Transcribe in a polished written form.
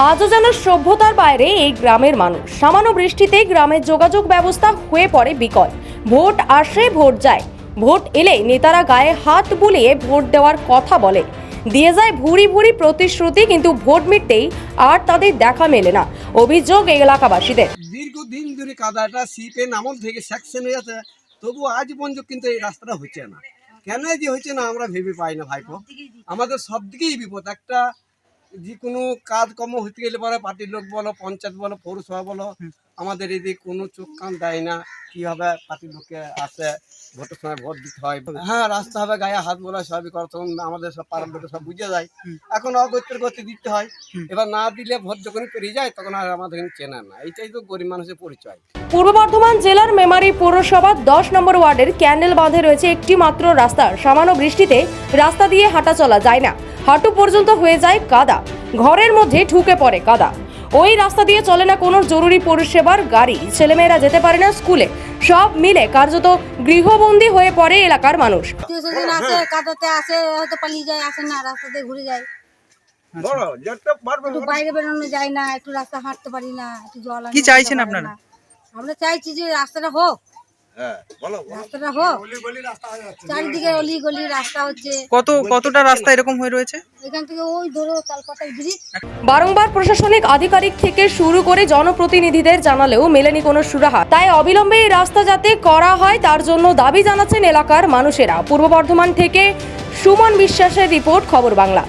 আজও যেন সভ্যতার বাইরে এই গ্রামের মানুষ। সামান্য বৃষ্টিতেই গ্রামের যোগাযোগ ব্যবস্থা হয়ে পড়ে বিকল। ভোট আসে ভোট যায়, ভোট এলে নেতারা গায়ে হাত বুলিয়ে ভোট দেওয়ার কথা বলে, দিয়ে যায় ভুরি ভুরি প্রতিশ্রুতি, কিন্তু ভোট মিটতেই আর তাদের দেখা মেলে না। অভিযোগ এই এলাকাবাসীদের। দীর্ঘদিন ধরে কাদাটা সিপেন আমল থেকে সেকশন হয়ে আছে, তবু আজ পর্যন্ত কিন্তু এই রাস্তাটা হচ্ছে না। কেন যে হচ্ছে না আমরা ভেবে পাই না ভাইপো। আমাদের সব দিকেই বিপদ। একটা যে কোনো কাজকর্ম হতে গেলে পরে পার্টির লোক বলো, পঞ্চায়েত বলো, পৌরসভা বলো, আমাদের এদিকে কোনো চোখ কান দেয় না। কীভাবে পার্টির লোককে আসে, ভোটের সময় ভোট দিতে হয়। হ্যাঁ, রাস্তা হবে, গায়ে হাত বলা সবই করা, তখন আমাদের সব পাড়ার লোকের সব বুঝে যায়। এখন অগত্যের গতি দিতে হয়। এবার না দিলে ভোট যখনই পেরিয়ে যায় তখন আর আমাদের চেনা না। এইটাই তো গরিব মানুষের পরিচয়। পূর্ব বর্ধমান জেলার মেমারি পৌরসভার 10 নম্বর ওয়ার্ডের ক্যান্ডেল বাঁধে রয়েছে একটি মাত্র রাস্তা। সামান্য বৃষ্টিতে রাস্তা দিয়ে হাঁটা চলা যায় না, হাঁটু পর্যন্ত হয়ে যায় কাদা, ঘরের মধ্যে ঢুকে পড়ে কাদা। ওই রাস্তা দিয়ে চলে না কোনো জরুরি পরিষেবার গাড়ি, ছেলেমেয়েরা যেতে পারে না স্কুলে। সব মিলে কার্যত গৃহবন্দী হয়ে পড়ে এলাকার মানুষ। আসে কাদাতে আসে, হয়তো পালিয়ে যায়, আসে না, রাস্তাতে ঘুরে যায়। একটু বাইরে বেরোনো যায় না, একটু রাস্তা হাঁটতে পারি না, একটু জল কি চাইছেন আপনারা? আমরা চাইছি যে রাস্তাটা হোক, রাস্তাটা হোক। চারিদিকে অলি গলি রাস্তা হচ্ছে। কতটা রাস্তা এরকম হয়ে রয়েছে? এখান থেকে ওই ধরো তালপাতায় ব্রিজ। বারংবার প্রশাসনিক আধিকারিক থেকে শুরু করে জনপ্রতিনিধিদের জানালেও মেলেনি কোনো সুরাহা। তাই অবিলম্বে এই রাস্তা যাতে করা হয় তার জন্য দাবি জানাচ্ছেন এলাকার মানুষেরা। পূর্ব বর্ধমান থেকে সুমন বিশ্বাসের রিপোর্ট, খবর বাংলা।